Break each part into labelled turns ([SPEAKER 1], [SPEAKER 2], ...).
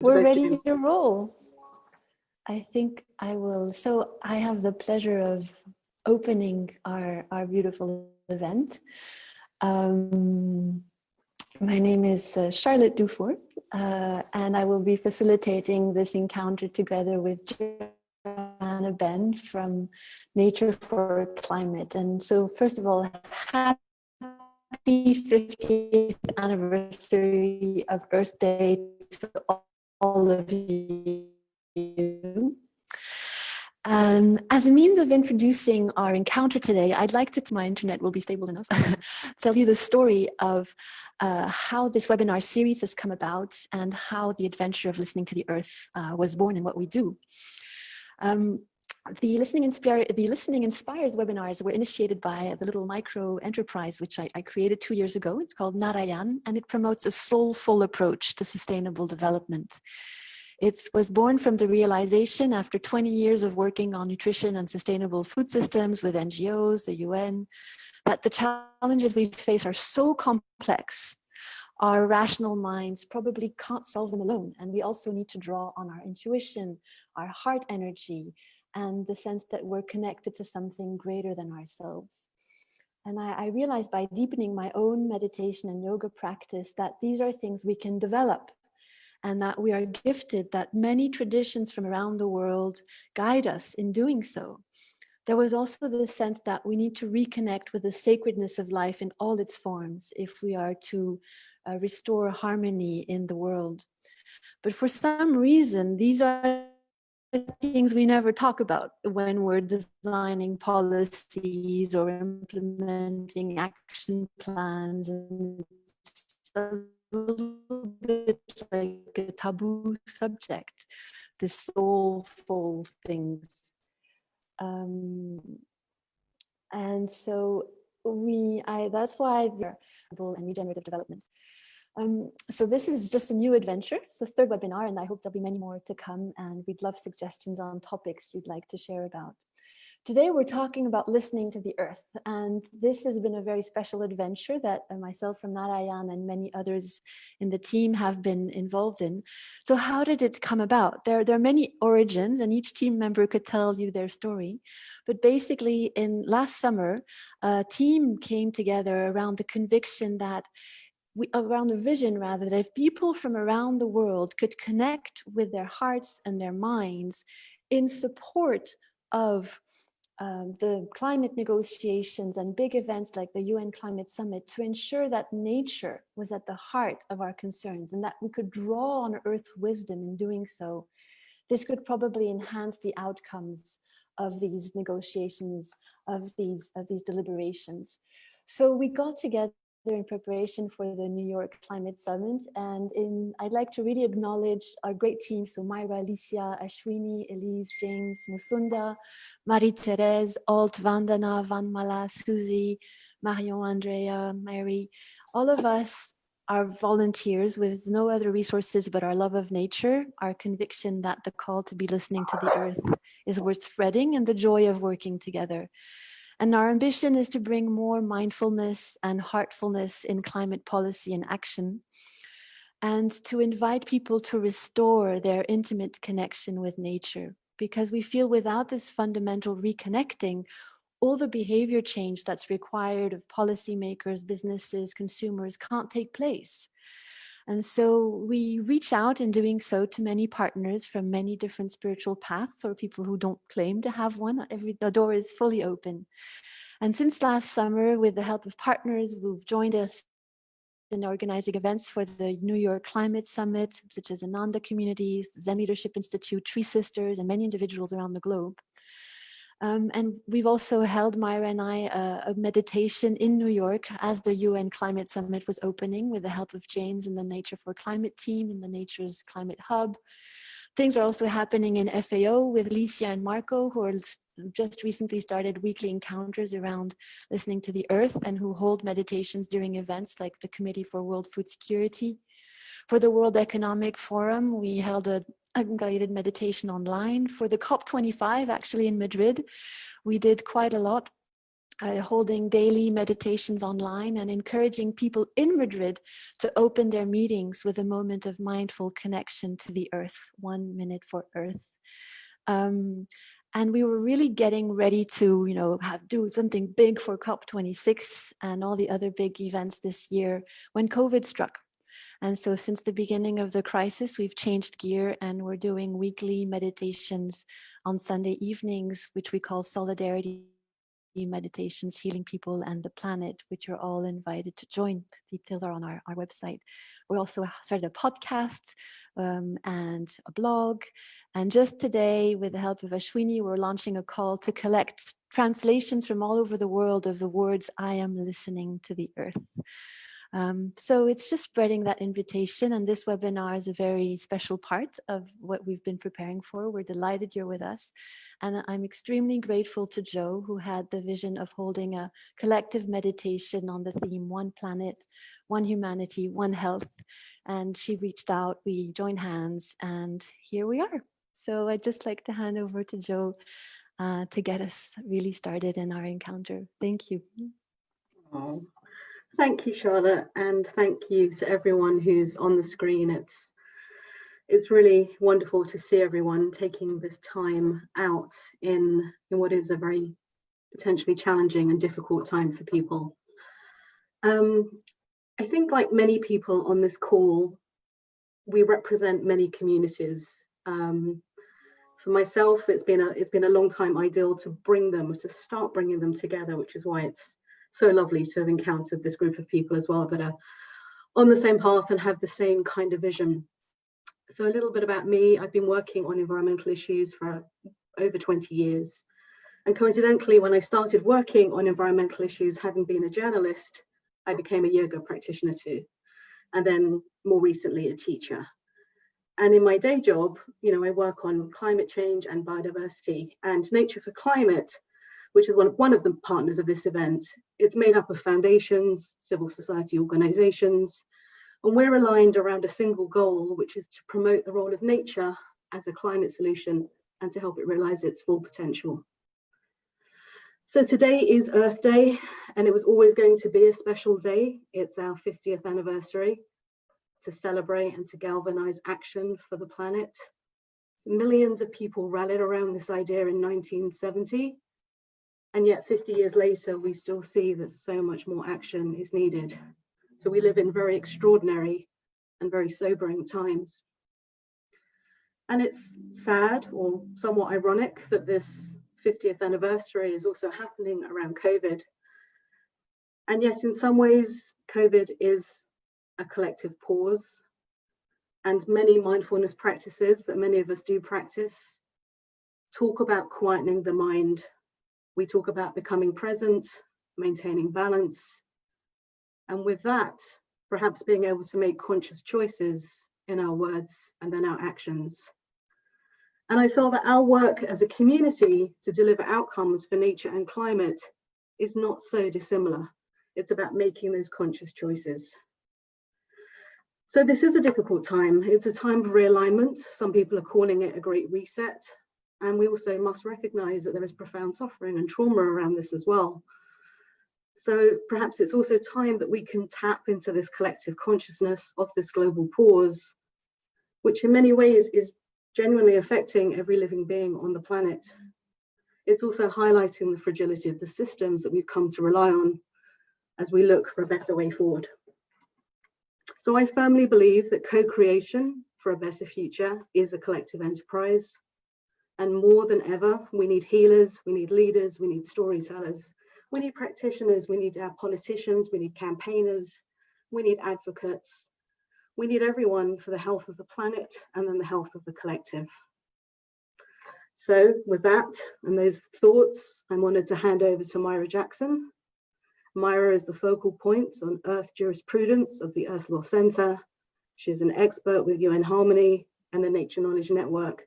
[SPEAKER 1] We're ready to roll. I think I will. So I have the pleasure of opening our beautiful event. My name is Charlotte Dufour, and I will be facilitating this encounter together with Joanna Ben from Nature for Climate. And so first of all, happy 50th anniversary of Earth Day to all of you. As a means of introducing our encounter today, I'd like to, my internet will be stable enough, tell you the story of how this webinar series has come about and how the adventure of listening to the earth was born and what we do. The Listening Inspires webinars were initiated by the little micro enterprise, which I created 2 years ago. It's called Narayan, and it promotes a soulful approach to sustainable development. It was born from the realization after 20 years of working on nutrition and sustainable food systems with NGOs, the UN, that the challenges we face are so complex. Our rational minds probably can't solve them alone. And we also need to draw on our intuition, our heart energy, and the sense that we're connected to something greater than ourselves. And I realized by deepening my own meditation and yoga practice that these are things we can develop, and that we are gifted, that many traditions from around the world guide us in doing so. There was also the sense that we need to reconnect with the sacredness of life in all its forms if we are to restore harmony in the world. But for some reason, these are things we never talk about when we're designing policies or implementing action plans. And it's a little bit like a taboo subject, the soulful things. And so that's why we're and regenerative developments. So this is just a new adventure. It's the third webinar, and I hope there'll be many more to come, and we'd love suggestions on topics you'd like to share about. Today, we're talking about listening to the earth, and this has been a very special adventure that myself from Narayan and many others in the team have been involved in. So how did it come about? There are many origins, and each team member could tell you their story. But basically, last summer, a team came together around the conviction that around the vision rather, that if people from around the world could connect with their hearts and their minds in support of the climate negotiations and big events like the UN Climate Summit, to ensure that nature was at the heart of our concerns and that we could draw on Earth's wisdom in doing so, this could probably enhance the outcomes of these negotiations, of these deliberations. So we got together in preparation for the New York Climate Summit, and I'd like to really acknowledge our great team. So Myra, Alicia, Ashwini, Elise, James, Musonda, Marie-Therese, Alt, Vandana, Vanmala, Susie, Marion, Andrea, Mary. All of us are volunteers with no other resources but our love of nature, our conviction that the call to be listening to the earth is worth spreading, and the joy of working together. And our ambition is to bring more mindfulness and heartfulness in climate policy and action, and to invite people to restore their intimate connection with nature, because we feel without this fundamental reconnecting, all the behavior change that's required of policymakers, businesses, consumers can't take place. And so we reach out in doing so to many partners from many different spiritual paths, or people who don't claim to have one. The door is fully open. And since last summer, with the help of partners who've joined us in organizing events for the New York Climate Summit, such as Ananda Communities, Zen Leadership Institute, Tree Sisters, and many individuals around the globe. And we've also held, Myra and I, a meditation in New York as the UN Climate Summit was opening, with the help of James and the Nature for Climate team in the Nature's Climate Hub. Things are also happening in FAO with Licia and Marco, who are just recently started weekly encounters around listening to the earth, and who hold meditations during events like the Committee for World Food Security. For the World Economic Forum, we held a guided meditation online. For the COP25, actually in Madrid, we did quite a lot holding daily meditations online and encouraging people in Madrid to open their meetings with a moment of mindful connection to the earth, 1 minute for earth. And we were really getting ready to, do something big for COP26 and all the other big events this year when COVID struck. And so since the beginning of the crisis, we've changed gear and we're doing weekly meditations on Sunday evenings, which we call Solidarity Meditations, Healing People and the Planet, which you're all invited to join. Details are on our website. We also started a podcast and a blog. And just today, with the help of Ashwini, we're launching a call to collect translations from all over the world of the words, I am listening to the earth. So it's just spreading that invitation, and this webinar is a very special part of what we've been preparing for. We're delighted you're with us, and I'm extremely grateful to Jo, who had the vision of holding a collective meditation on the theme One Planet, One Humanity, One Health, and she reached out, we joined hands, and here we are. So I'd just like to hand over to Jo to get us really started in our encounter. Thank you.
[SPEAKER 2] Oh. Thank you, Charlotte, and thank you to everyone who's on the screen. It's really wonderful to see everyone taking this time out in what is a very potentially challenging and difficult time for people. I think, like many people on this call, we represent many communities. For myself, it's been a long time ideal to start bringing them together, which is why it's so lovely to have encountered this group of people as well that are on the same path and have the same kind of vision. So a little bit about me. I've been working on environmental issues for over 20 years. And coincidentally, when I started working on environmental issues, having been a journalist, I became a yoga practitioner too. And then more recently, a teacher. And in my day job, I work on climate change and biodiversity, and Nature for Climate, which is one of the partners of this event. It's made up of foundations, civil society organizations, and we're aligned around a single goal, which is to promote the role of nature as a climate solution and to help it realize its full potential. So today is Earth Day, and it was always going to be a special day. It's our 50th anniversary to celebrate and to galvanize action for the planet. So millions of people rallied around this idea in 1970. And yet 50 years later, we still see that so much more action is needed. So we live in very extraordinary and very sobering times. And it's sad or somewhat ironic that this 50th anniversary is also happening around COVID. And yet in some ways, COVID is a collective pause. And many mindfulness practices that many of us do practice talk about quietening the mind. We talk about becoming present, maintaining balance, and with that, perhaps being able to make conscious choices in our words and in our actions. And I feel that our work as a community to deliver outcomes for nature and climate is not so dissimilar. It's about making those conscious choices. So this is a difficult time. It's a time of realignment. Some people are calling it a great reset. And we also must recognize that there is profound suffering and trauma around this as well. So perhaps it's also time that we can tap into this collective consciousness of this global pause, which in many ways is genuinely affecting every living being on the planet. It's also highlighting the fragility of the systems that we've come to rely on as we look for a better way forward. So I firmly believe that co-creation for a better future is a collective enterprise. And more than ever, we need healers, we need leaders, we need storytellers, we need practitioners, we need our politicians, we need campaigners, we need advocates. We need everyone for the health of the planet and then the health of the collective. So with that and those thoughts, I'm honoured to hand over to Myra Jackson. Myra is the focal point on Earth jurisprudence of the Earth Law Centre. She's an expert with UN Harmony and the Nature Knowledge Network.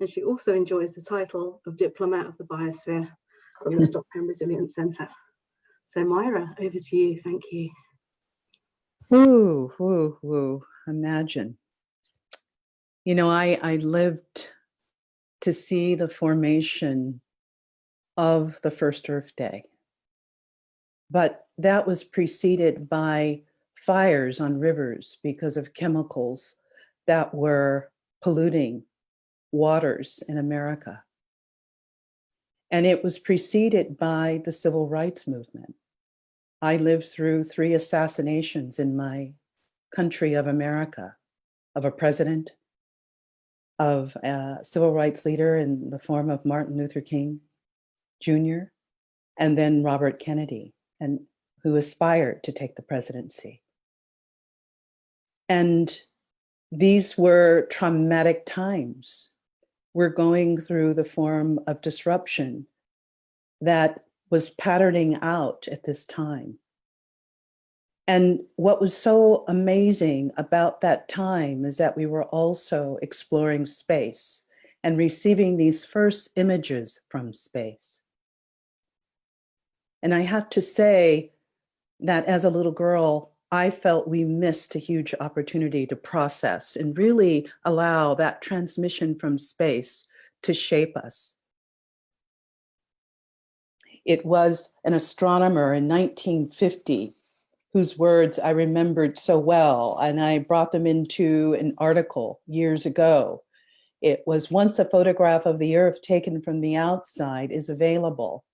[SPEAKER 2] And she also enjoys the title of Diplomat of the Biosphere from the Stockholm Resilience Centre. So Myra, over to you. Thank you.
[SPEAKER 3] Woo, woo, woo. Imagine. I lived to see the formation of the first Earth Day. But that was preceded by fires on rivers because of chemicals that were polluting waters in America. And it was preceded by the civil rights movement. I lived through 3 assassinations in my country of America, of a president, of a civil rights leader in the form of Martin Luther King Jr., and then Robert Kennedy, and who aspired to take the presidency. And these were traumatic times. We're going through the form of disruption that was patterning out at this time. And what was so amazing about that time is that we were also exploring space and receiving these first images from space. And I have to say that as a little girl, I felt we missed a huge opportunity to process and really allow that transmission from space to shape us. It was an astronomer in 1950 whose words I remembered so well, and I brought them into an article years ago. It was, once a photograph of the Earth taken from the outside is available,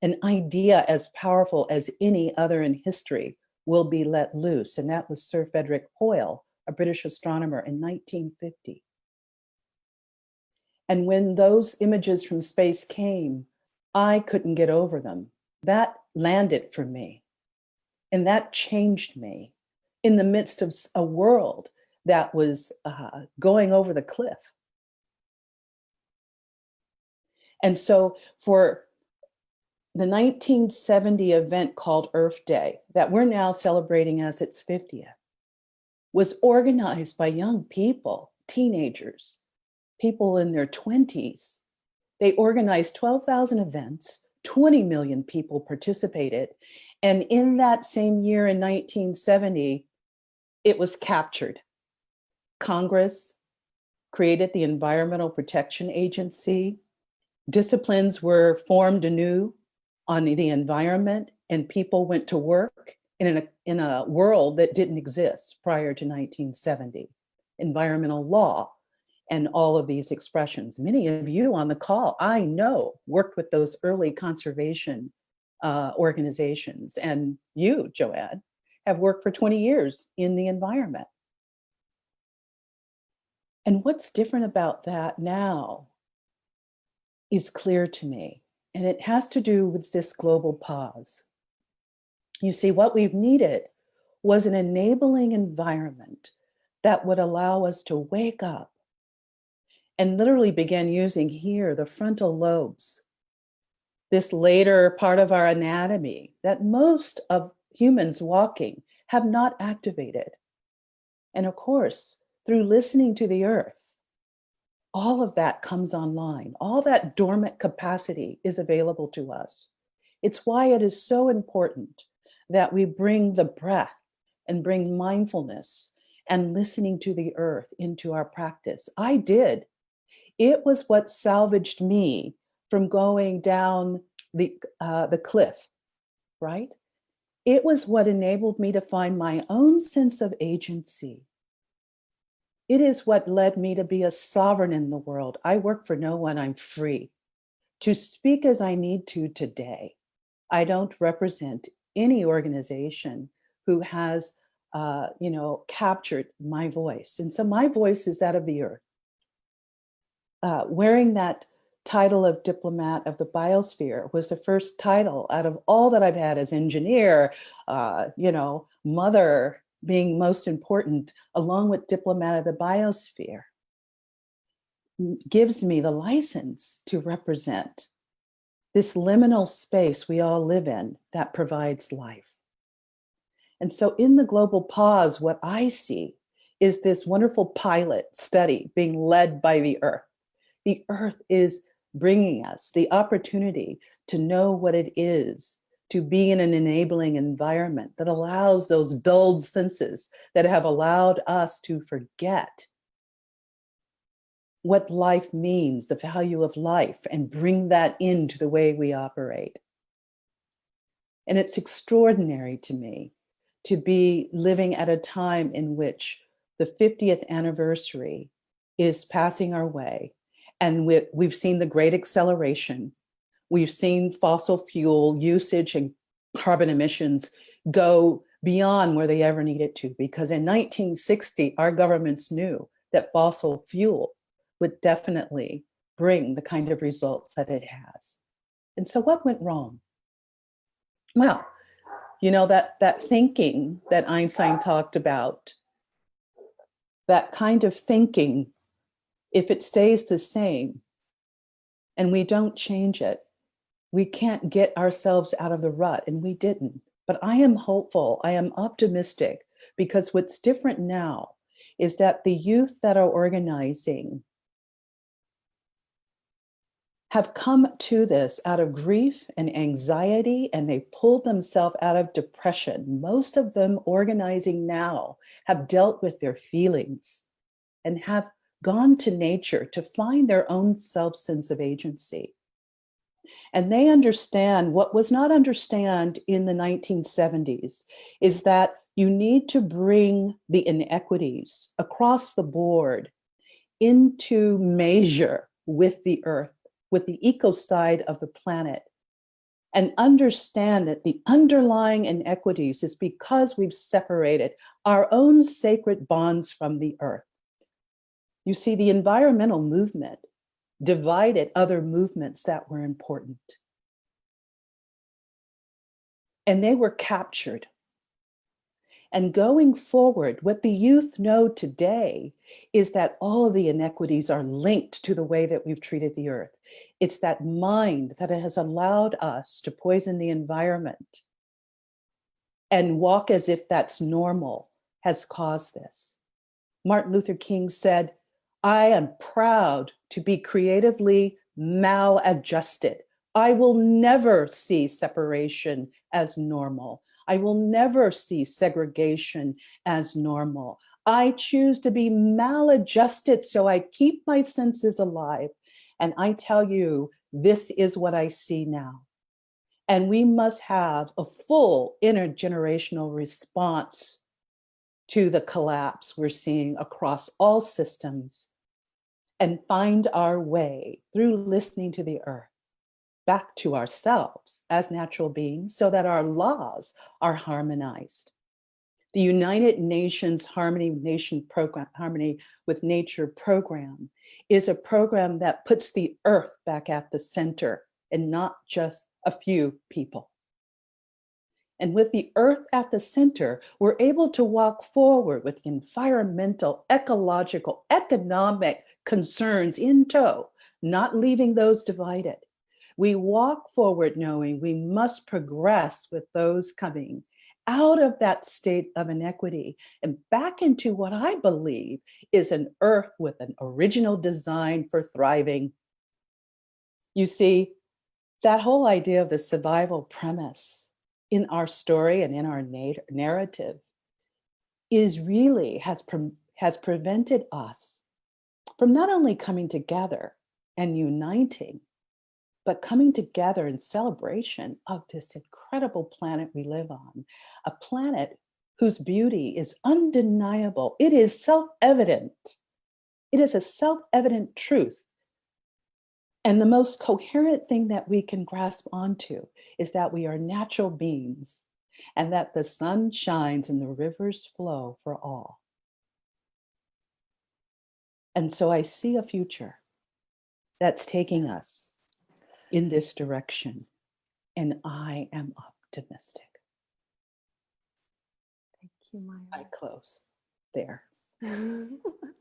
[SPEAKER 3] an idea as powerful as any other in history will be let loose. And that was Sir Frederick Hoyle, a British astronomer in 1950. And when those images from space came, I couldn't get over them. That landed for me. And that changed me in the midst of a world that was going over the cliff. And so for the 1970 event called Earth Day, that we're now celebrating as its 50th, was organized by young people, teenagers, people in their 20s. They organized 12,000 events, 20 million people participated. And in that same year in 1970, it was captured. Congress created the Environmental Protection Agency. Disciplines were formed anew on the environment, and people went to work in a world that didn't exist prior to 1970. Environmental law and all of these expressions. Many of you on the call, I know, worked with those early conservation organizations. And you, Joanne, have worked for 20 years in the environment. And what's different about that now is clear to me. And it has to do with this global pause. You see, what we've needed was an enabling environment that would allow us to wake up and literally begin using here the frontal lobes, this later part of our anatomy that most of humans walking have not activated. And of course, through listening to the earth, all of that comes online. All that dormant capacity is available to us. It's why it is so important that we bring the breath and bring mindfulness and listening to the earth into our practice. I did. It was what salvaged me from going down the cliff, right? It was what enabled me to find my own sense of agency. It is what led me to be a sovereign in the world. I work for no one, I'm free to speak as I need to today. I don't represent any organization who has, captured my voice. And so my voice is that of the earth. Wearing that title of diplomat of the biosphere was the first title out of all that I've had as engineer, mother being most important, along with diplomat of the biosphere, gives me the license to represent this liminal space we all live in that provides life. And so in the global pause, what I see is this wonderful pilot study being led by the earth. The earth is bringing us the opportunity to know what it is to be in an enabling environment that allows those dulled senses that have allowed us to forget what life means, the value of life, and bring that into the way we operate. And it's extraordinary to me to be living at a time in which the 50th anniversary is passing our way. And we've seen the great acceleration. We've seen fossil fuel usage and carbon emissions go beyond where they ever needed to, because in 1960, our governments knew that fossil fuel would definitely bring the kind of results that it has. And so what went wrong? Well, you know, that thinking that Einstein talked about, that kind of thinking, if it stays the same and we don't change it, we can't get ourselves out of the rut, and we didn't. But I am hopeful, I am optimistic, because what's different now is that the youth that are organizing have come to this out of grief and anxiety, and they pulled themselves out of depression. Most of them organizing now have dealt with their feelings and have gone to nature to find their own self-sense of agency. And they understand what was not understood in the 1970s is that you need to bring the inequities across the board into measure with the earth, with the eco side of the planet, and understand that the underlying inequities is because we've separated our own sacred bonds from the earth. You see, the environmental movement divided other movements that were important. And they were captured. And going forward, what the youth know today is that all of the inequities are linked to the way that we've treated the earth. It's that mind that has allowed us to poison the environment and walk as if that's normal has caused this. Martin Luther King said, "I am proud to be creatively maladjusted. I will never see separation as normal. I will never see segregation as normal. I choose to be maladjusted so I keep my senses alive." And I tell you, this is what I see now. And we must have a full intergenerational response to the collapse we're seeing across all systems, and find our way through listening to the earth back to ourselves as natural beings so that our laws are harmonized. The United Nations Harmony with Nature program is a program that puts the earth back at the center and not just a few people. And with the earth at the center, we're able to walk forward with environmental, ecological, economic concerns in tow, not leaving those divided. We walk forward knowing we must progress with those coming out of that state of inequity and back into what I believe is an earth with an original design for thriving. You see, that whole idea of the survival premise in our story and in our narrative is really has prevented us from not only coming together and uniting, but coming together in celebration of this incredible planet we live on, a planet whose beauty is undeniable. It is self-evident. It is a self-evident truth. And the most coherent thing that we can grasp onto is that we are natural beings and that the sun shines and the rivers flow for all. And so I see a future that's taking us in this direction, and I am optimistic.
[SPEAKER 1] Thank you, Myra.
[SPEAKER 3] I close there.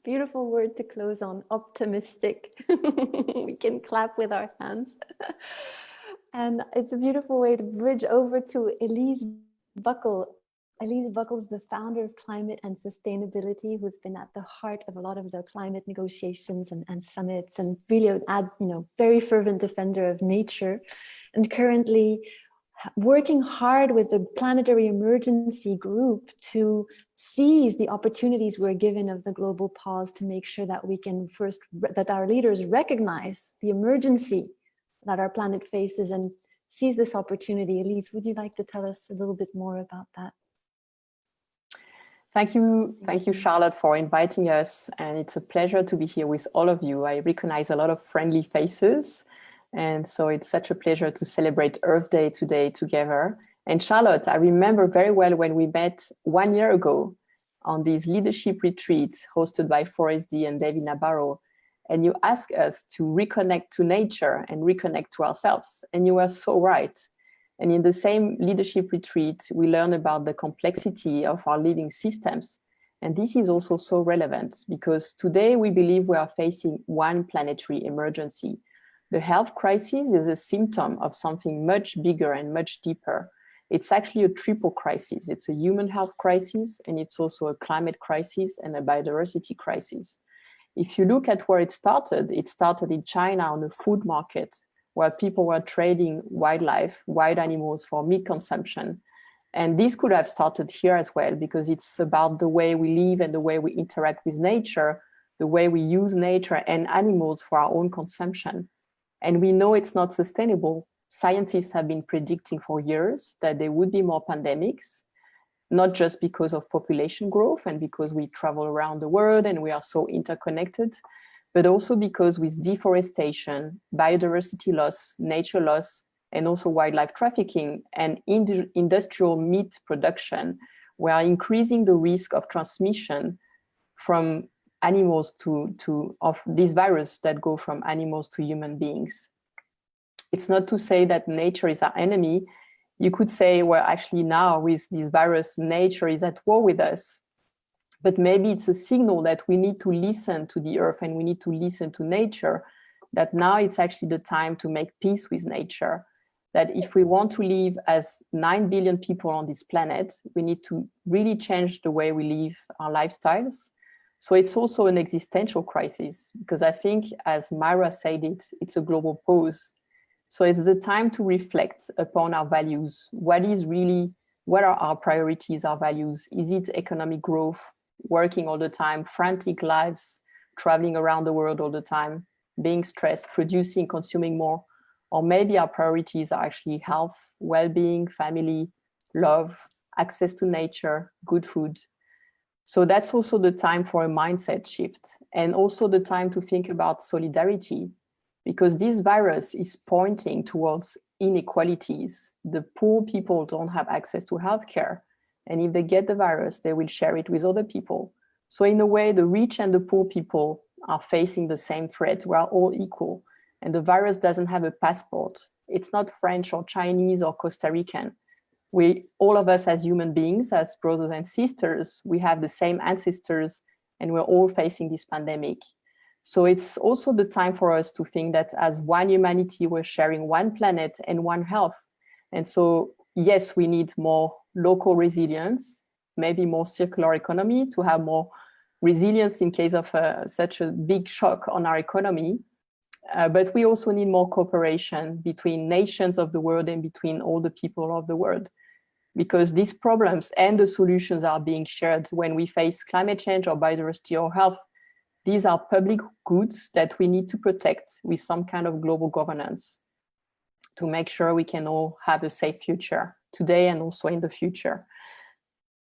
[SPEAKER 1] Beautiful word to close on, optimistic. We can clap with our hands. And it's a beautiful way to bridge over to Elise Buckle. Elise Buckle is the founder of Climate and Sustainability, who's been at the heart of a lot of the climate negotiations and summits, and really very fervent defender of nature, and currently working hard with the Planetary Emergency Group to seize the opportunities we're given of the global pause to make sure that we can that our leaders recognize the emergency that our planet faces and seize this opportunity. Elise, would you like to tell us a little bit more about that?
[SPEAKER 4] Thank you, Charlotte, for inviting us. And it's a pleasure to be here with all of you. I recognize a lot of friendly faces. And so it's such a pleasure to celebrate Earth Day today together. And Charlotte, I remember very well when we met 1 year ago on this leadership retreat hosted by Forrest D and David Nabarro. And you asked us to reconnect to nature and reconnect to ourselves. And you were so right. And in the same leadership retreat, we learned about the complexity of our living systems. And this is also so relevant because today we believe we are facing one planetary emergency. The health crisis is a symptom of something much bigger and much deeper. It's actually a triple crisis. It's a human health crisis, and it's also a climate crisis and a biodiversity crisis. If you look at where it started in China on the food market, where people were trading wildlife, wild animals for meat consumption. And this could have started here as well, because it's about the way we live and the way we interact with nature, the way we use nature and animals for our own consumption. And we know it's not sustainable. Scientists have been predicting for years that there would be more pandemics, not just because of population growth and because we travel around the world and we are so interconnected, but also because with deforestation, biodiversity loss, nature loss, and also wildlife trafficking and industrial meat production, we are increasing the risk of transmission from animals of these viruses that go from animals to human beings. It's not to say that nature is our enemy. You could say, well, actually now with this virus, nature is at war with us. But maybe it's a signal that we need to listen to the earth and we need to listen to nature, that now it's actually the time to make peace with nature. That if we want to live as 9 billion people on this planet, we need to really change the way we live our lifestyles. So it's also an existential crisis, because I think, as Myra said it's a global pause. So it's the time to reflect upon our values. What are our priorities, our values? Is it economic growth, working all the time, frantic lives, traveling around the world all the time, being stressed, producing, consuming more? Or maybe our priorities are actually health, well-being, family, love, access to nature, good food. So that's also the time for a mindset shift, and also the time to think about solidarity, because this virus is pointing towards inequalities. The poor people don't have access to healthcare, and if they get the virus, they will share it with other people. So in a way, the rich and the poor people are facing the same threat. We are all equal, and the virus doesn't have a passport. It's not French or Chinese or Costa Rican. All of us as human beings, as brothers and sisters, we have the same ancestors, and we're all facing this pandemic. So it's also the time for us to think that as one humanity, we're sharing one planet and one health. And so, yes, we need more local resilience, maybe more circular economy to have more resilience in case of such a big shock on our economy. But we also need more cooperation between nations of the world and between all the people of the world, because these problems and the solutions are being shared when we face climate change or biodiversity or health. These are public goods that we need to protect with some kind of global governance to make sure we can all have a safe future today and also in the future.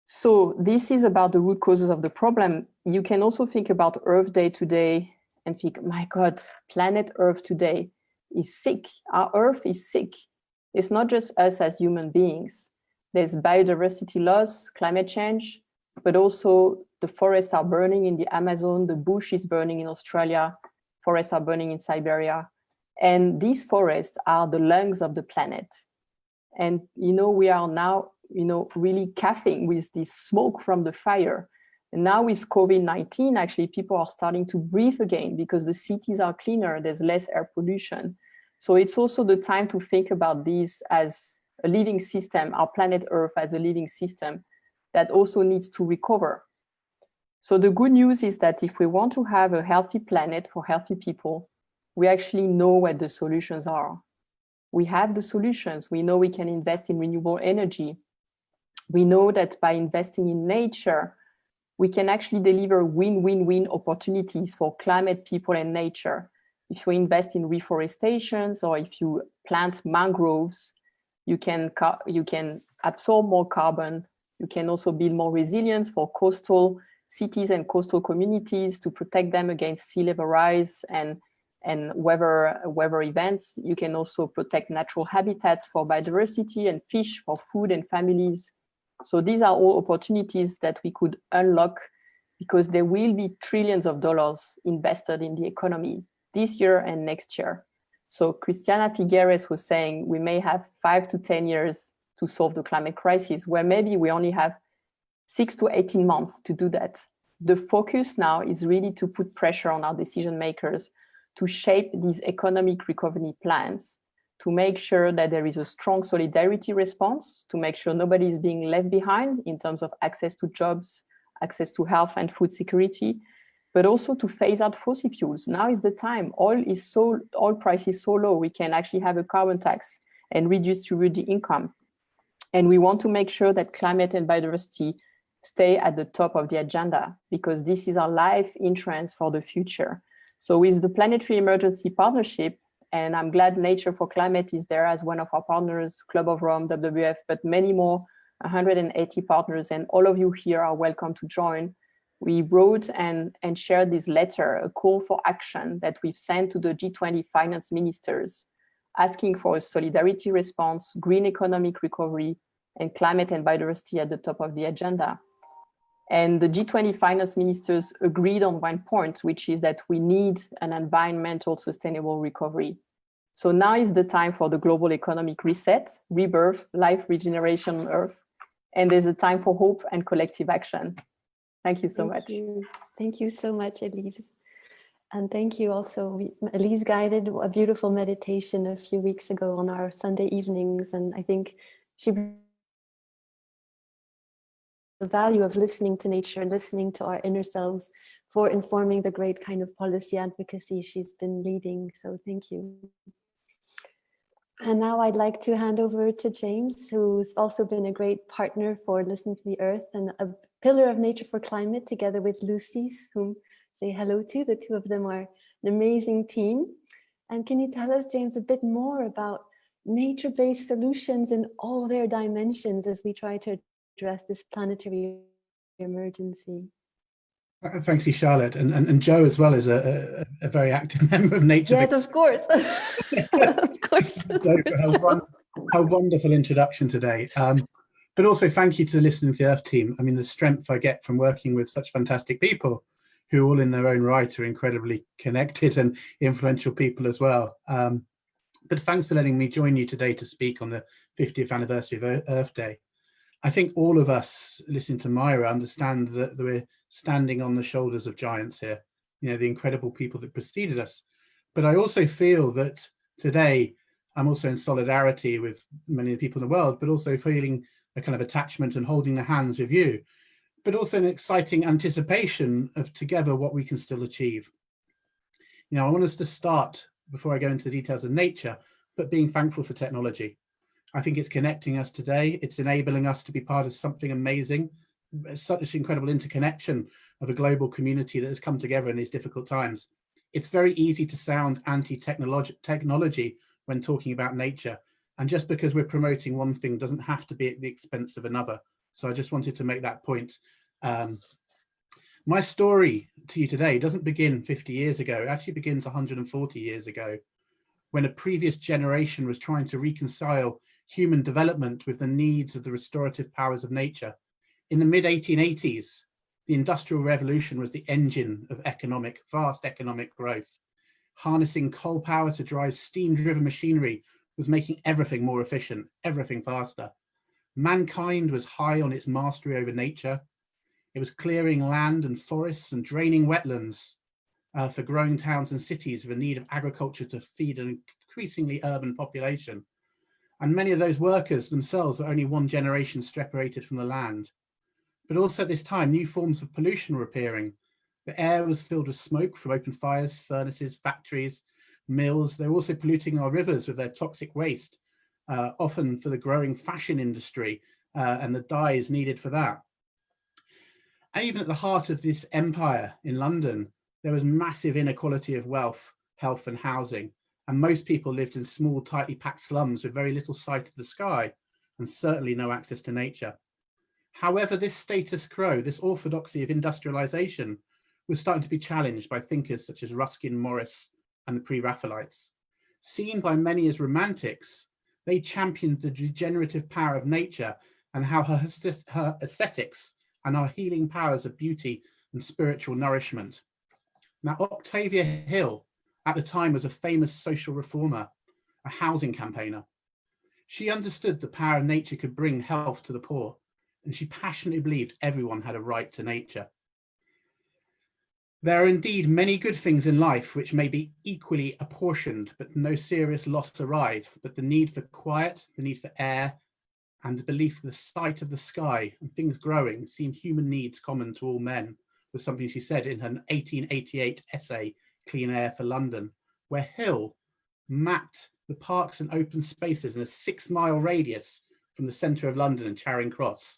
[SPEAKER 4] So this is about the root causes of the problem. You can also think about Earth Day today and think, my God, planet Earth today is sick. Our Earth is sick. It's not just us as human beings. There's biodiversity loss, climate change, but also the forests are burning in the Amazon, the bush is burning in Australia, forests are burning in Siberia. And these forests are the lungs of the planet. And, we are now, really coughing with this smoke from the fire. And now with COVID-19, actually, people are starting to breathe again because the cities are cleaner, there's less air pollution. So it's also the time to think about this as a living system, our planet Earth as a living system that also needs to recover. So the good news is that if we want to have a healthy planet for healthy people, we actually know what the solutions are. We have the solutions. We know we can invest in renewable energy. We know that by investing in nature, we can actually deliver win-win-win opportunities for climate, people, and nature. If you invest in reforestations or if you plant mangroves, you can absorb more carbon. You can also build more resilience for coastal cities and coastal communities to protect them against sea level rise and weather events. You can also protect natural habitats for biodiversity and fish for food and families. So these are all opportunities that we could unlock, because there will be trillions of dollars invested in the economy this year and next year. So Christiana Figueres was saying we may have 5 to 10 years to solve the climate crisis, where maybe we only have 6 to 18 months to do that. The focus now is really to put pressure on our decision makers to shape these economic recovery plans, to make sure that there is a strong solidarity response, to make sure nobody is being left behind in terms of access to jobs, access to health and food security, but also to phase out fossil fuels. Now is the time. Oil price is so low, we can actually have a carbon tax and redistribute the income. And we want to make sure that climate and biodiversity stay at the top of the agenda, because this is our life insurance for the future. So with the Planetary Emergency Partnership, and I'm glad Nature for Climate is there as one of our partners, Club of Rome, WWF, but many more, 180 partners, and all of you here are welcome to join. We wrote and shared this letter, a call for action that we've sent to the G20 finance ministers, asking for a solidarity response, green economic recovery, and climate and biodiversity at the top of the agenda. And the G20 finance ministers agreed on one point, which is that we need an environmental sustainable recovery. So now is the time for the global economic reset, rebirth, life regeneration on Earth. And there's a time for hope and collective action. Thank you so much.
[SPEAKER 1] Thank you so much, Elise. And thank you also. Elise guided a beautiful meditation a few weeks ago on our Sunday evenings. And I think the value of listening to nature, listening to our inner selves for informing the great kind of policy advocacy she's been leading. So thank you. And now I'd like to hand over to James, who's also been a great partner for Listening to the Earth and a pillar of Nature for Climate, together with Lucy, whom say hello to. The two of them are an amazing team. And can you tell us, James, a bit more about nature-based solutions in all their dimensions as we try to address this planetary emergency?
[SPEAKER 5] Thanks, Charlotte, and Joe as well is a very active member of Nature.
[SPEAKER 1] Yes, of course. Of course.
[SPEAKER 5] How wonderful introduction today. But also thank you to the Listening to the Earth team. I mean, the strength I get from working with such fantastic people who all in their own right are incredibly connected and influential people as well. But thanks for letting me join you today to speak on the 50th anniversary of Earth Day. I think all of us listening to Myra understand that we're standing on the shoulders of giants here, you know, the incredible people that preceded us. But I also feel that today I'm also in solidarity with many of the people in the world, but also feeling a kind of attachment and holding the hands with you, but also an exciting anticipation of together what we can still achieve. You know, I want us to start, before I go into the details of nature, but being thankful for technology. I think it's connecting us today. It's enabling us to be part of something amazing. Such incredible interconnection of a global community that has come together in these difficult times. It's very easy to sound anti-technology when talking about nature. And just because we're promoting one thing doesn't have to be at the expense of another. So I just wanted to make that point. My story to you today doesn't begin 50 years ago. It actually begins 140 years ago, when a previous generation was trying to reconcile human development with the needs of the restorative powers of nature. In the mid-1880s, the Industrial Revolution was the engine of vast economic growth. Harnessing coal power to drive steam-driven machinery was making everything more efficient, everything faster. Mankind was high on its mastery over nature. It was clearing land and forests and draining wetlands for growing towns and cities with a need of agriculture to feed an increasingly urban population. And many of those workers themselves were only one generation separated from the land. But also at this time, new forms of pollution were appearing. The air was filled with smoke from open fires, furnaces, factories, mills. They were also polluting our rivers with their toxic waste, often for the growing fashion industry and the dyes needed for that. And even at the heart of this empire in London, there was massive inequality of wealth, health and housing. and most people lived in small, tightly packed slums with very little sight of the sky and certainly no access to nature. However, this status quo, this orthodoxy of industrialization, was starting to be challenged by thinkers such as Ruskin, Morris, and the pre-Raphaelites. Seen by many as romantics, they championed the regenerative power of nature and how her aesthetics and our healing powers of beauty and spiritual nourishment. Now, Octavia Hill, at the time, was a famous social reformer, a housing campaigner. She understood the power nature could bring health to the poor, and she passionately believed everyone had a right to nature. There are indeed many good things in life which may be equally apportioned, but no serious loss arrive. But the need for quiet, the need for air, and the belief the sight of the sky and things growing seem human needs common to all men, was something she said in her 1888 essay, Clean Air for London, where Hill mapped the parks and open spaces in a 6-mile radius from the centre of London and Charing Cross.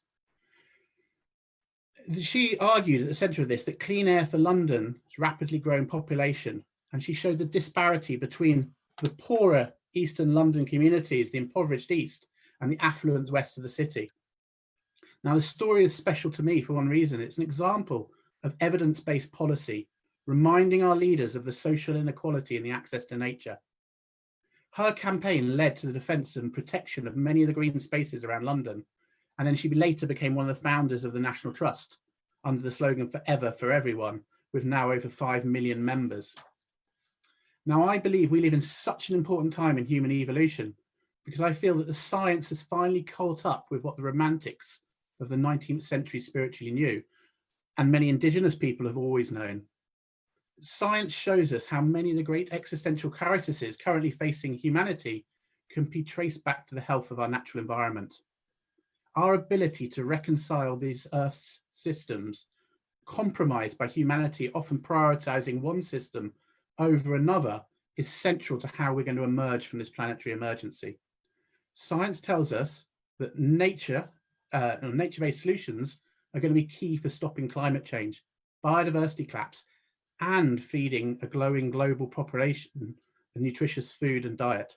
[SPEAKER 5] She argued at the centre of this that clean air for London's rapidly growing population, and she showed the disparity between the poorer eastern London communities, the impoverished east, and the affluent west of the city. Now, the story is special to me for one reason. It's an example of evidence-based policy, reminding our leaders of the social inequality and the access to nature. Her campaign led to the defence and protection of many of the green spaces around London, and then she later became one of the founders of the National Trust under the slogan "Forever for Everyone," with now over 5 million members. Now, I believe we live in such an important time in human evolution because I feel that the science has finally caught up with what the romantics of the 19th century spiritually knew, and many indigenous people have always known. Science shows us how many of the great existential crises currently facing humanity can be traced back to the health of our natural environment. Our ability to reconcile these Earth's systems, compromised by humanity often prioritizing one system over another, is central to how we're going to emerge from this planetary emergency. Science tells us that nature-based solutions are going to be key for stopping climate change, biodiversity collapse, and feeding a growing global population of nutritious food and diet.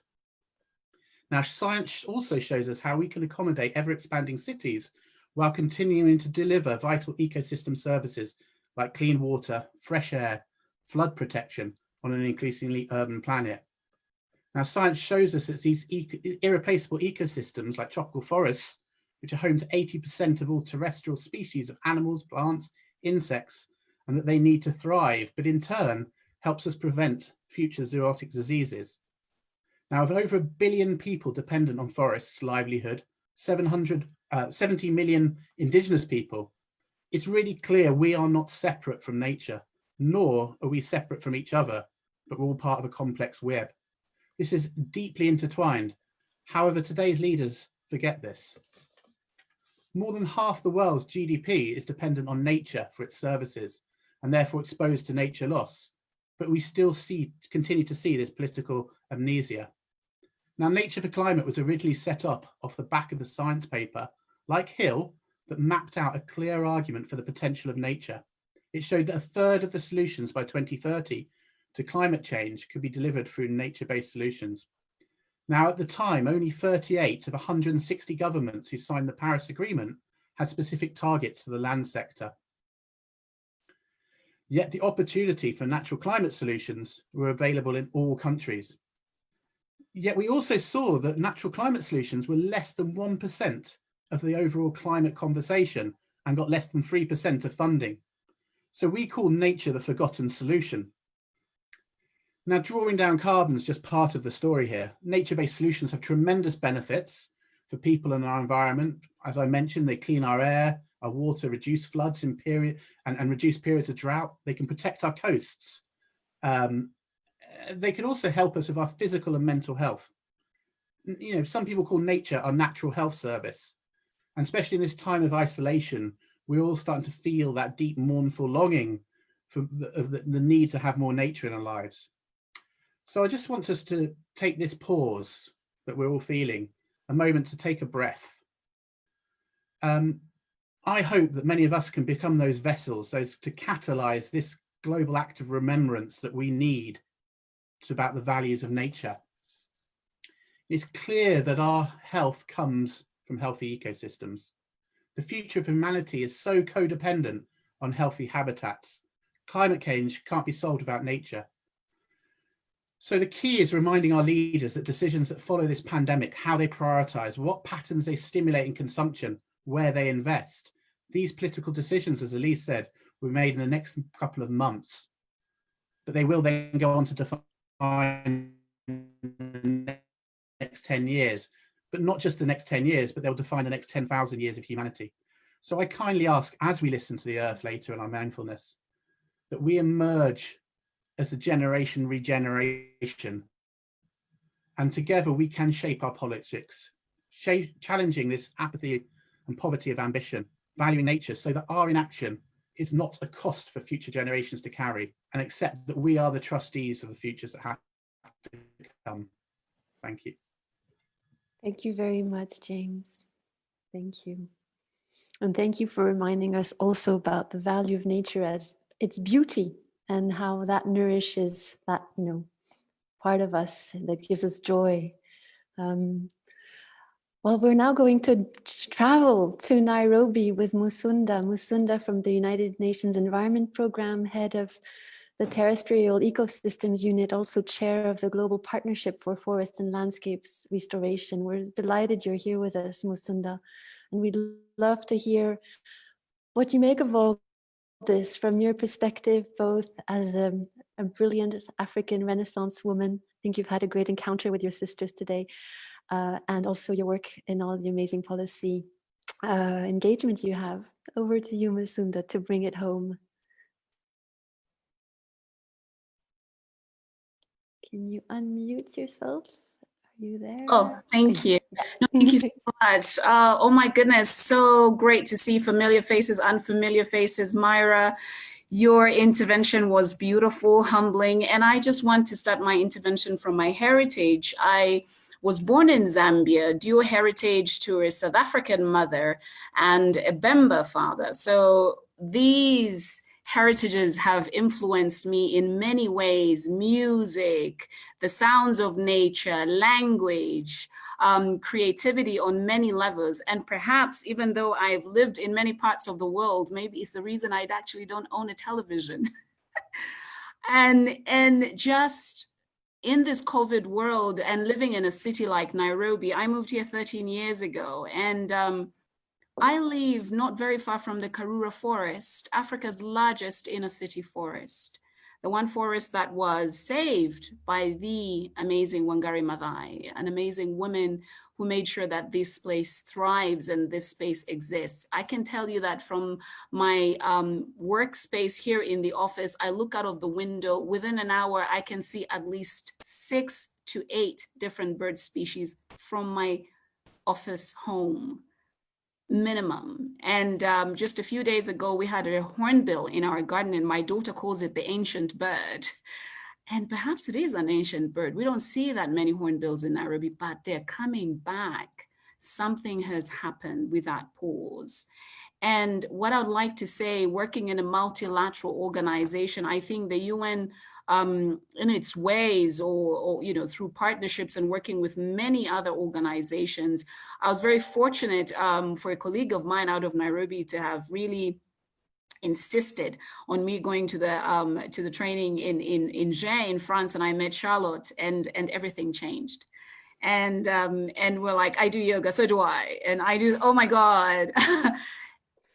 [SPEAKER 5] Now, science also shows us how we can accommodate ever-expanding cities while continuing to deliver vital ecosystem services like clean water, fresh air, flood protection on an increasingly urban planet. Now, science shows us that these irreplaceable ecosystems like tropical forests, which are home to 80% of all terrestrial species of animals, plants, insects, and that they need to thrive, but in turn helps us prevent future zoonotic diseases. Now, with over 1 billion people dependent on forests' livelihood, 70 million indigenous people, it's really clear we are not separate from nature, nor are we separate from each other, but we're all part of a complex web. This is deeply intertwined. However, today's leaders forget this. More than half the world's GDP is dependent on nature for its services and therefore exposed to nature loss. But we still continue to see this political amnesia. Now, Nature for Climate was originally set up off the back of the science paper, like Hill, that mapped out a clear argument for the potential of nature. It showed that 1/3 of the solutions by 2030 to climate change could be delivered through nature-based solutions. Now, at the time, only 38 of 160 governments who signed the Paris Agreement had specific targets for the land sector. Yet the opportunity for natural climate solutions were available in all countries. Yet we also saw that natural climate solutions were less than 1% of the overall climate conversation and got less than 3% of funding. So we call nature the forgotten solution. Now, drawing down carbon is just part of the story here. Nature-based solutions have tremendous benefits for people and our environment. As I mentioned, they clean our air, our water, reduce floods and reduce periods of drought. They can protect our coasts. They can also help us with our physical and mental health. You know, some people call nature our natural health service. And especially in this time of isolation, we're all starting to feel that deep mournful longing for the need to have more nature in our lives. So I just want us to take this pause that we're all feeling, a moment to take a breath. I hope that many of us can become those vessels, those to catalyze this global act of remembrance that we need about the values of nature. It's clear that our health comes from healthy ecosystems. The future of humanity is so codependent on healthy habitats. Climate change can't be solved without nature. So the key is reminding our leaders that decisions that follow this pandemic, how they prioritize, what patterns they stimulate in consumption, where they invest. These political decisions, as Elise said, were made in the next couple of months, but they will then go on to define the next 10 years, but not just the next 10 years, but they'll define the next 10,000 years of humanity. So I kindly ask, as we listen to the earth later in our mindfulness, that we emerge as the generation regeneration, and together we can shape our politics, challenging this apathy and poverty of ambition, valuing nature so that our inaction is not a cost for future generations to carry, and accept that we are the trustees of the futures that have to come. Thank you.
[SPEAKER 1] Thank you very much, James. Thank you. And thank you for reminding us also about the value of nature as its beauty and how that nourishes that, part of us that gives us joy. Well, we're now going to travel to Nairobi with Musonda from the United Nations Environment Programme, head of the Terrestrial Ecosystems Unit, also chair of the Global Partnership for Forests and Landscapes Restoration. We're delighted you're here with us, Musonda, and we'd love to hear what you make of all this from your perspective, both as a brilliant African Renaissance woman. I think you've had a great encounter with your sisters today, and also your work in all the amazing policy engagement you have. Over to you, Musonda, to bring it home. Can you unmute yourself? Are you there?
[SPEAKER 6] Oh, thank you. No, thank you so much. Oh my goodness, so great to see familiar faces, unfamiliar faces. Myra, your intervention was beautiful, humbling, and I just want to start my intervention from my heritage. I was born in Zambia, dual heritage to a South African mother and a Bemba father. So these heritages have influenced me in many ways: music, the sounds of nature, language, creativity on many levels. And perhaps even though I've lived in many parts of the world, maybe it's the reason I actually don't own a television. and just in this COVID world and living in a city like Nairobi, I moved here 13 years ago, and I live not very far from the Karura Forest, Africa's largest inner city forest, the one forest that was saved by the amazing Wangari Maathai, an amazing woman who made sure that this place thrives and this space exists. I can tell you that from my workspace here in the office, I look out of the window, within an hour, I can see at least 6 to 8 different bird species from my office home. Minimum. And just a few days ago, we had a hornbill in our garden, and my daughter calls it the ancient bird. And perhaps it is an ancient bird. We don't see that many hornbills in Nairobi, but they're coming back. Something has happened with that pause. And what I'd like to say, working in a multilateral organization, I think the UN in its ways, or through partnerships and working with many other organizations. I was very fortunate for a colleague of mine out of Nairobi to have really insisted on me going to the training in Gien in France, and I met Charlotte, and everything changed. And we're like, I do yoga, so do I, and I do. Oh my God!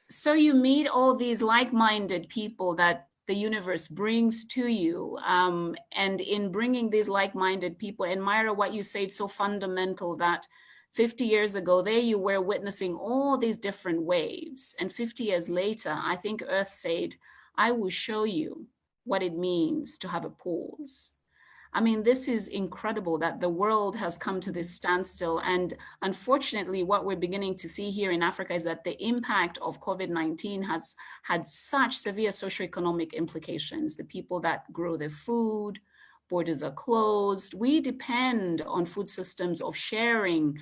[SPEAKER 6] So you meet all these like-minded people that the universe brings to you. And in bringing these like-minded people, and Myra, what you said so fundamental, that 50 years ago, there you were witnessing all these different waves. And 50 years later, I think Earth said, I will show you what it means to have a pause. I mean, this is incredible that the world has come to this standstill. And unfortunately, what we're beginning to see here in Africa is that the impact of COVID-19 has had such severe socioeconomic implications. The people that grow their food, borders are closed. We depend on food systems of sharing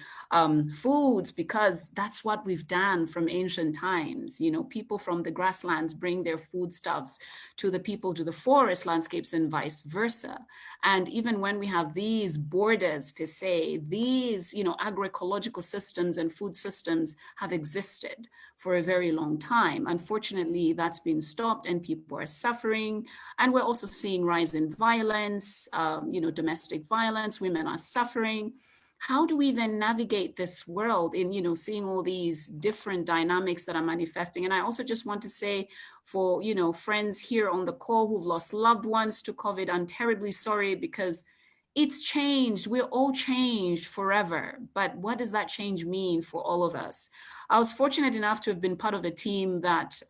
[SPEAKER 6] foods because that's what we've done from ancient times. You know, people from the grasslands bring their foodstuffs to the people to the forest landscapes and vice versa. And even when we have these borders per se, these, you know, agroecological systems and food systems have existed for a very long time. Unfortunately, that's been stopped and people are suffering. And we're also seeing rise in violence, you know, domestic violence, women are suffering. How do we then navigate this world in, you know, seeing all these different dynamics that are manifesting? And I also just want to say for, you know, friends here on the call who've lost loved ones to COVID, I'm terribly sorry because it's changed. We're all changed forever. But what does that change mean for all of us? I was fortunate enough to have been part of a team that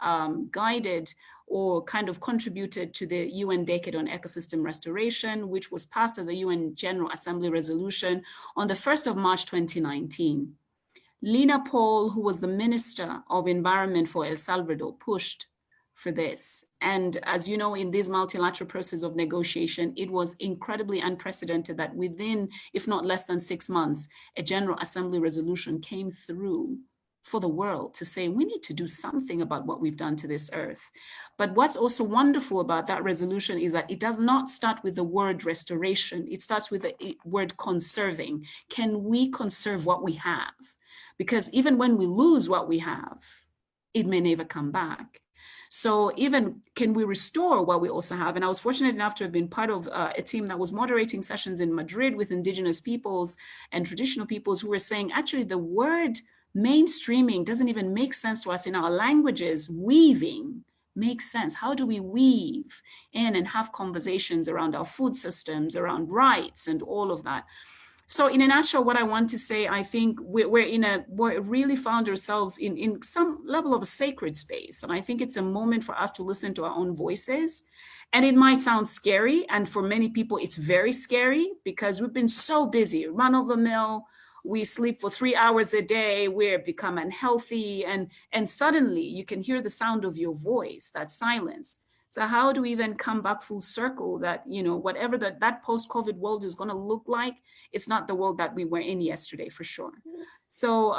[SPEAKER 6] guided or kind of contributed to the UN Decade on Ecosystem Restoration, which was passed as a UN General Assembly resolution on the 1st of March 2019. Lena Paul, who was the Minister of Environment for El Salvador, pushed for this. And as you know, in this multilateral process of negotiation, it was incredibly unprecedented that within, if not less than 6 months, a General Assembly resolution came through for the world to say, we need to do something about what we've done to this earth. But what's also wonderful about that resolution is that it does not start with the word restoration. It starts with the word conserving. Can we conserve what we have? Because even when we lose what we have, it may never come back. So even can we restore what we also have? And I was fortunate enough to have been part of a team that was moderating sessions in Madrid with indigenous peoples and traditional peoples who were saying, actually, the word mainstreaming doesn't even make sense to us in our languages. Weaving makes sense. How do we weave in and have conversations around our food systems, around rights and all of that? So in a nutshell, what I want to say, I think we really found ourselves in some level of a sacred space. And I think it's a moment for us to listen to our own voices. And it might sound scary. And for many people, it's very scary because we've been so busy, run of the mill. We sleep for 3 hours a day. We've become unhealthy. And suddenly you can hear the sound of your voice, that silence. So how do we then come back full circle that, you know, whatever that post-COVID world is going to look like, it's not the world that we were in yesterday, for sure. So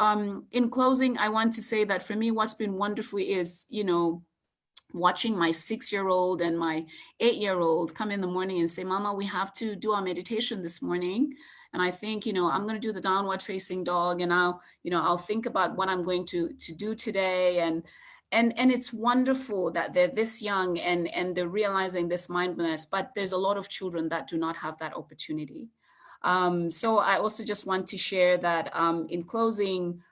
[SPEAKER 6] in closing, I want to say that for me, what's been wonderful is, you know, watching my 6-year-old and my 8-year-old come in the morning and say, Mama, we have to do our meditation this morning. And I think, you know, I'm going to do the downward facing dog and I'll think about what I'm going to do today. And it's wonderful that they're this young and they're realizing this mindfulness, but there's a lot of children that do not have that opportunity. So I also just want to share that in closing,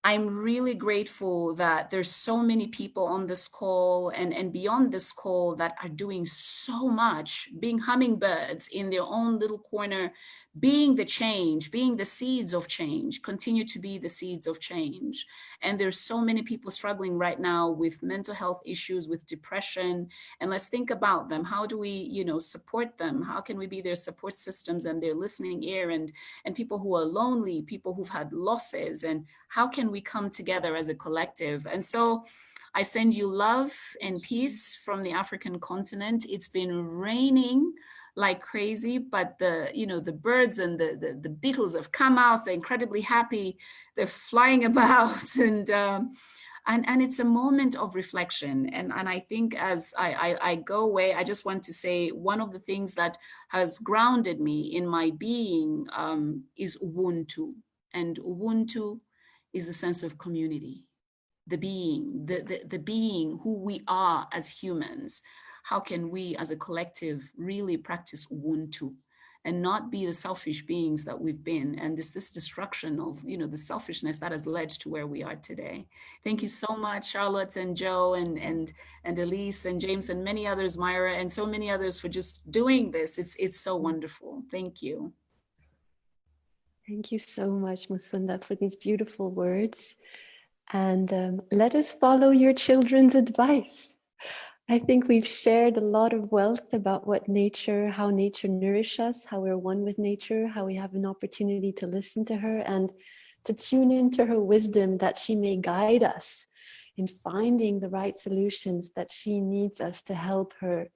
[SPEAKER 6] I'm really grateful that there's so many people on this call and beyond this call that are doing so much, being hummingbirds in their own little corner, being the change, being the seeds of change, continue to be the seeds of change. And there's so many people struggling right now with mental health issues, with depression. And let's think about them. How do we, you know, support them? How can we be their support systems and their listening ear and people who are lonely, people who've had losses, and how can we come together as a collective? And so I send you love and peace from the African continent. It's been raining like crazy, but the birds and the beetles have come out. They're incredibly happy. They're flying about, and it's a moment of reflection. And I think as I go away, I just want to say one of the things that has grounded me in my being is Ubuntu, and Ubuntu is the sense of community, the being who we are as humans. How can we as a collective really practice Ubuntu and not be the selfish beings that we've been, and this destruction of, you know, the selfishness that has led to where we are today. Thank you so much, Charlotte and Joe and Elise and James and many others, Myra, and so many others for just doing this. It's so wonderful. Thank you.
[SPEAKER 1] Thank you so much, Musonda, for these beautiful words. And let us follow your children's advice. I think we've shared a lot of wealth about what nature, how nature nourishes us, how we're one with nature, how we have an opportunity to listen to her and to tune into her wisdom that she may guide us in finding the right solutions that she needs us to help her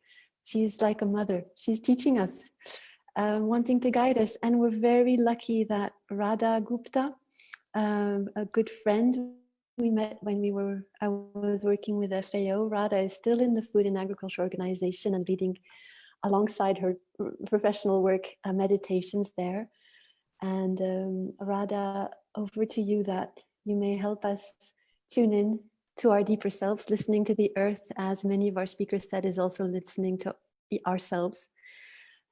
[SPEAKER 1] She's like a mother. She's teaching us, wanting to guide us. And we're very lucky that Radha Gupta, a good friend we met when I was working with FAO. Radha is still in the Food and Agriculture Organization and leading alongside her professional work, meditations there. And Radha, over to you, that you may help us tune in to our deeper selves. Listening to the earth, as many of our speakers said, is also listening to ourselves.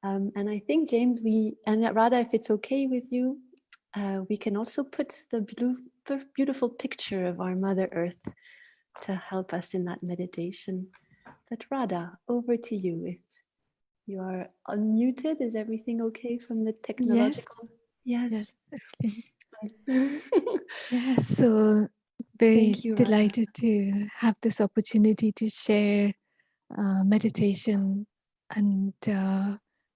[SPEAKER 1] And I think, James, and Radha, if it's okay with you, we can also put the beautiful picture of our Mother Earth to help us in that meditation. But Radha, over to you. If you are unmuted, is everything okay from the technological?
[SPEAKER 7] Yes. Okay. Yeah, so very
[SPEAKER 1] Thank you, Radha.
[SPEAKER 7] delighted to have this opportunity to share meditation. And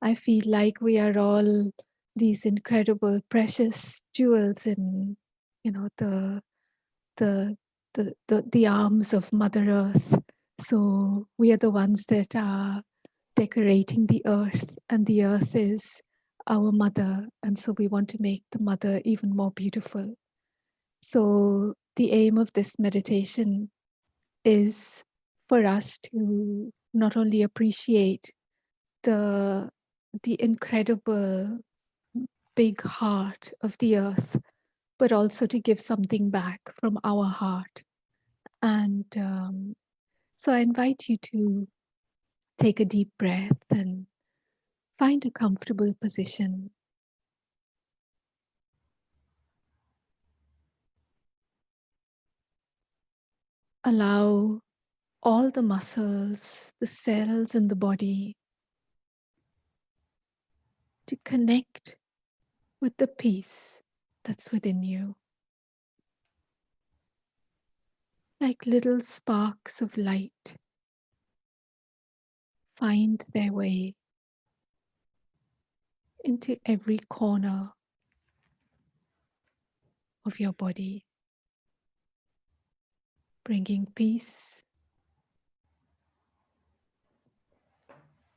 [SPEAKER 7] I feel like we are all these incredible, precious jewels in, the arms of Mother Earth. So we are the ones that are decorating the earth, and the earth is our mother, and so we want to make the mother even more beautiful. So the aim of this meditation is for us to not only appreciate the incredible big heart of the earth, but also to give something back from our heart. And so I invite you to take a deep breath and find a comfortable position. Allow all the muscles, the cells in the body to connect with the peace that's within you. Like little sparks of light, find their way into every corner of your body, bringing peace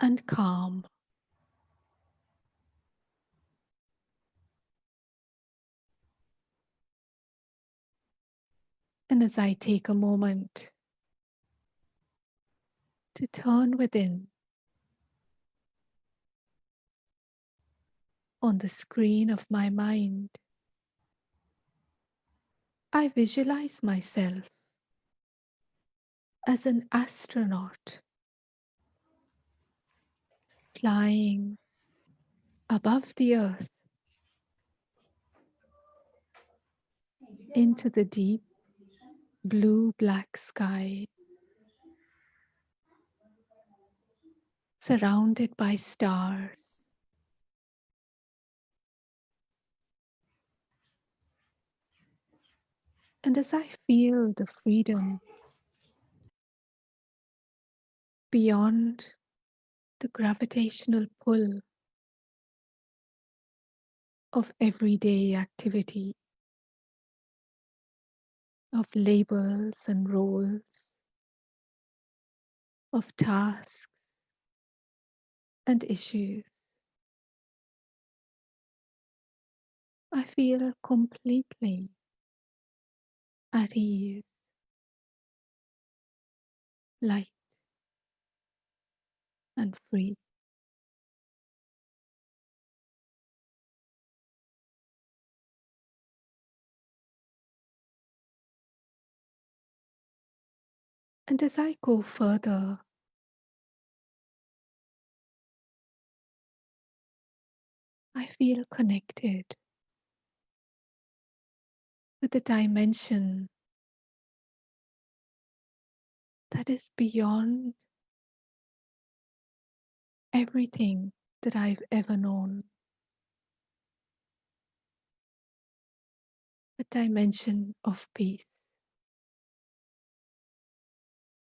[SPEAKER 7] and calm. And as I take a moment to turn within, on the screen of my mind, I visualize myself as an astronaut flying above the earth into the deep blue-black sky, surrounded by stars. And as I feel the freedom beyond the gravitational pull of everyday activity, of labels and roles, of tasks and issues, I feel completely at ease, light and free. And as I go further, I feel connected with a dimension that is beyond everything that I've ever known. A dimension of peace,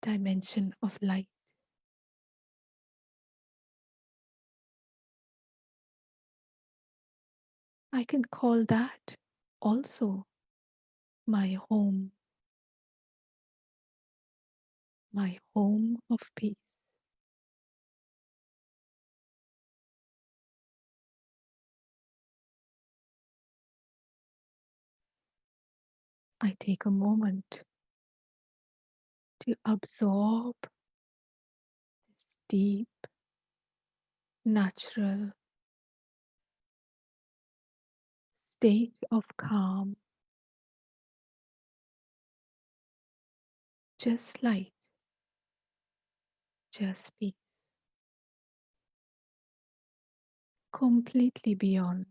[SPEAKER 7] dimension of light. I can call that also my home of peace. I take a moment to absorb this deep, natural state of calm, just light, just peace, completely beyond.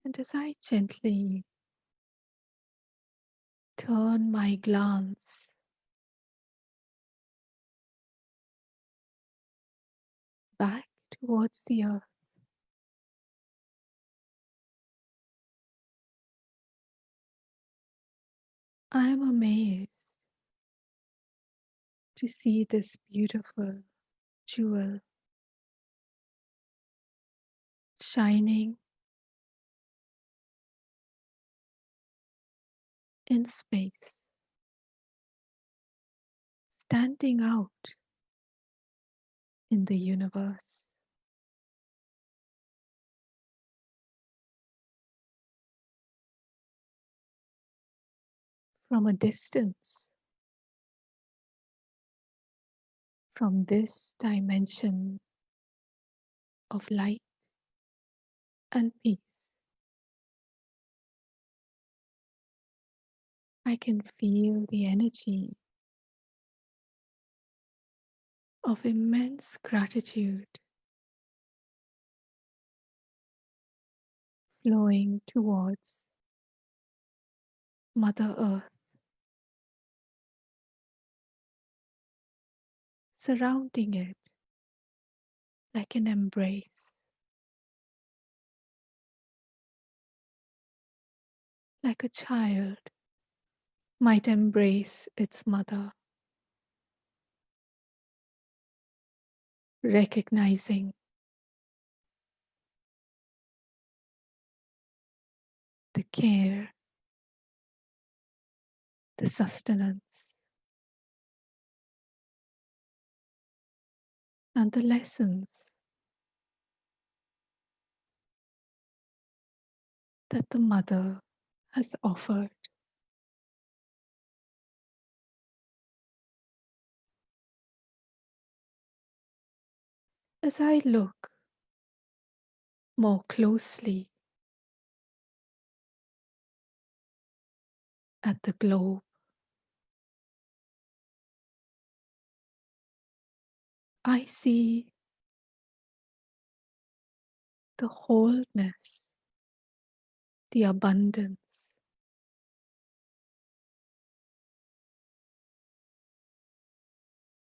[SPEAKER 7] And as I gently turn my glance back towards the earth, I am amazed to see this beautiful jewel shining in space, standing out in the universe. From a distance, from this dimension of light and peace, I can feel the energy of immense gratitude flowing towards Mother Earth, surrounding it like an embrace, like a child might embrace its mother, recognizing the care, the sustenance, and the lessons that the mother has offered. As I look more closely at the globe, I see the wholeness, the abundance.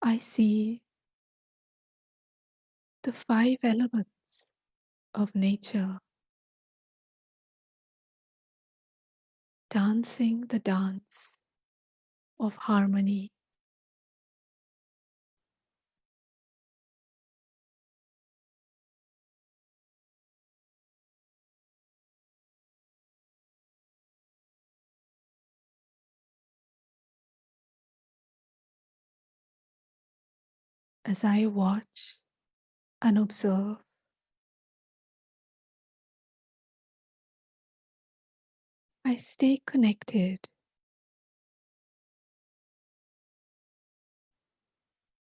[SPEAKER 7] I see the 5 elements of nature dancing the dance of harmony. As I watch and observe, I stay connected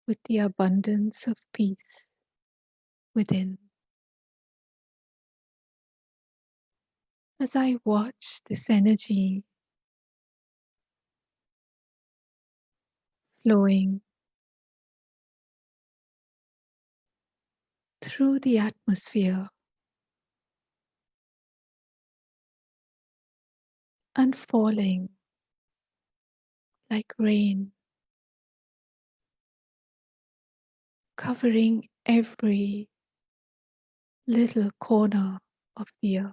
[SPEAKER 7] with the abundance of peace within. As I watch this energy flowing through the atmosphere and falling like rain, covering every little corner of the earth.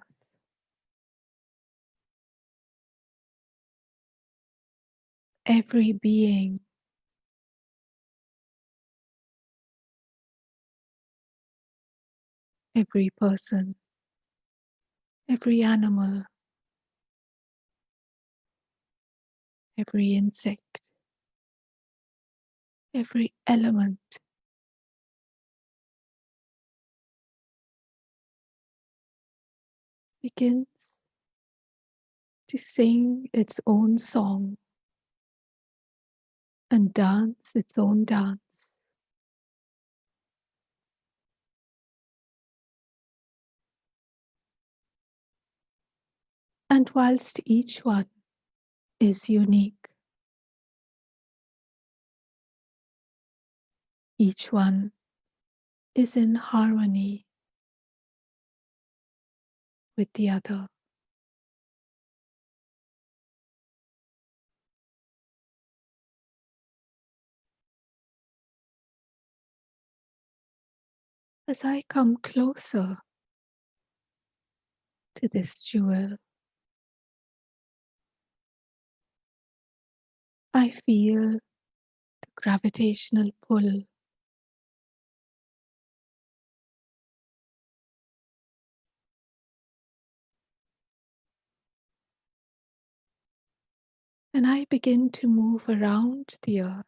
[SPEAKER 7] Every being every person, every animal, every insect, every element begins to sing its own song and dance its own dance. And whilst each one is unique, each one is in harmony with the other. As I come closer to this jewel, I feel the gravitational pull and I begin to move around the earth.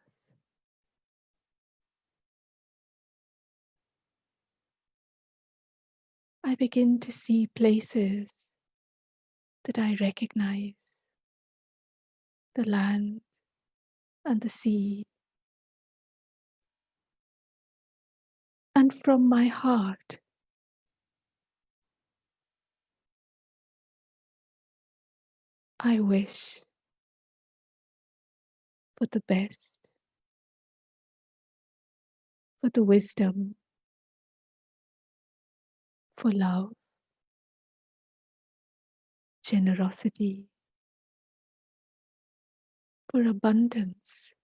[SPEAKER 7] I begin to see places that I recognize, the land and the sea. And from my heart, I wish for the best, for the wisdom, for love, generosity, for abundance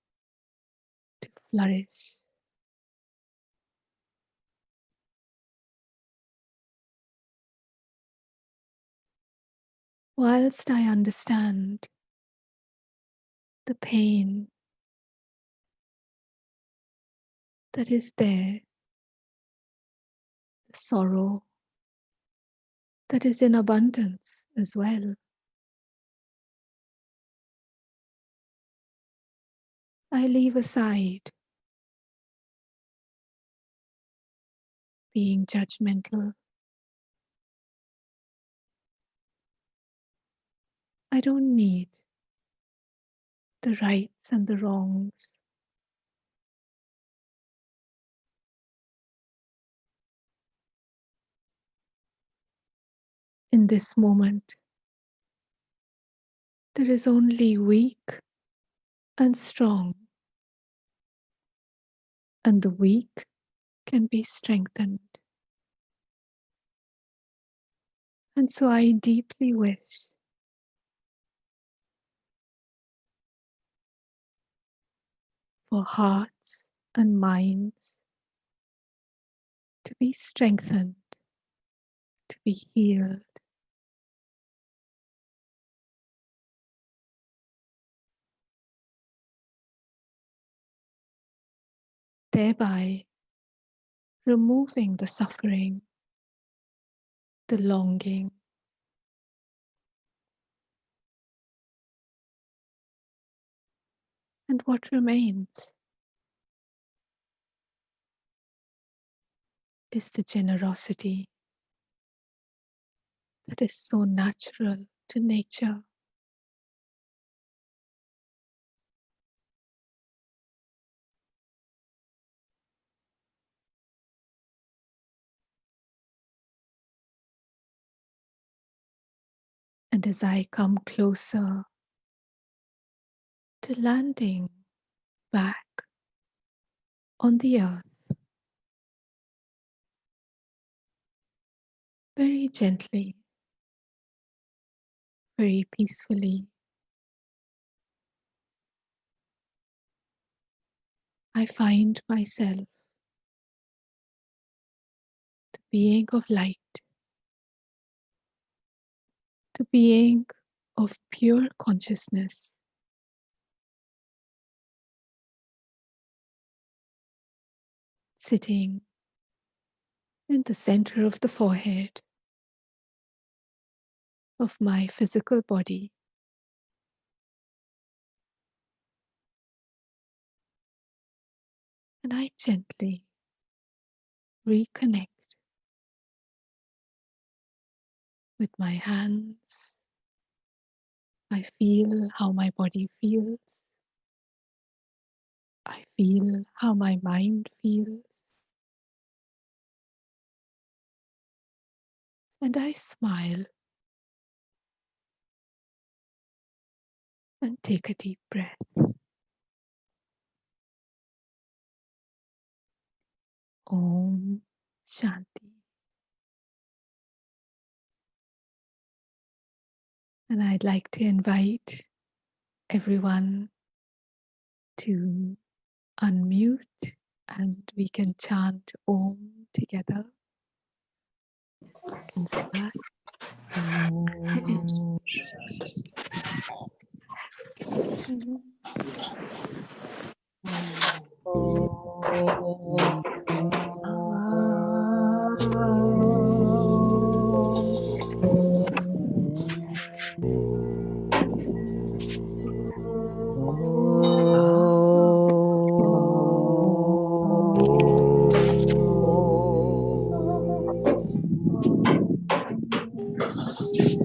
[SPEAKER 7] to flourish. Whilst I understand the pain that is there, the sorrow that is in abundance as well, I leave aside being judgmental. I don't need the rights and the wrongs. In this moment, there is only weak and strong, and the weak can be strengthened. And so I deeply wish for hearts and minds to be strengthened, to be healed. Thereby removing the suffering, the longing, and what remains is the generosity that is so natural to nature. And as I come closer to landing back on the earth, very gently, very peacefully, I find myself the being of light, the being of pure consciousness, sitting in the center of the forehead of my physical body. And I gently reconnect with my hands. I feel how my body feels. I feel how my mind feels. And I smile and take a deep breath. Om Shanti. And I'd like to invite everyone to unmute and we can chant Om together. And start.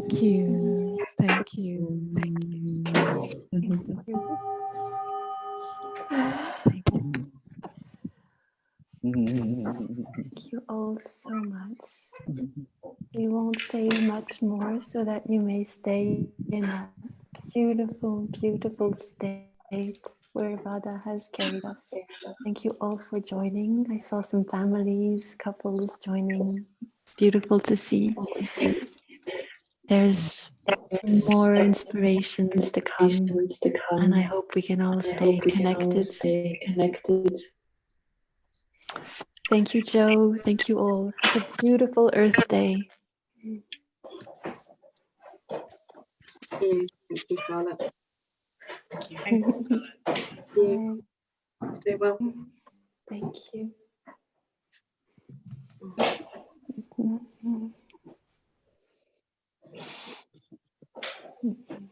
[SPEAKER 7] Thank you. Thank you. Thank you. Thank you.
[SPEAKER 1] Thank you all so much. We won't say much more so that you may stay in that beautiful, beautiful state where Radha has carried us. Thank you all for joining. I saw some families, couples joining. Beautiful to see. There's more inspirations to come, and I hope we can all stay connected. Thank you, Joe. Thank you all. Have a beautiful Earth Day.
[SPEAKER 2] Thank you, Charlotte.
[SPEAKER 1] Thank you.
[SPEAKER 2] Stay well.
[SPEAKER 1] Thank you. Mm-hmm.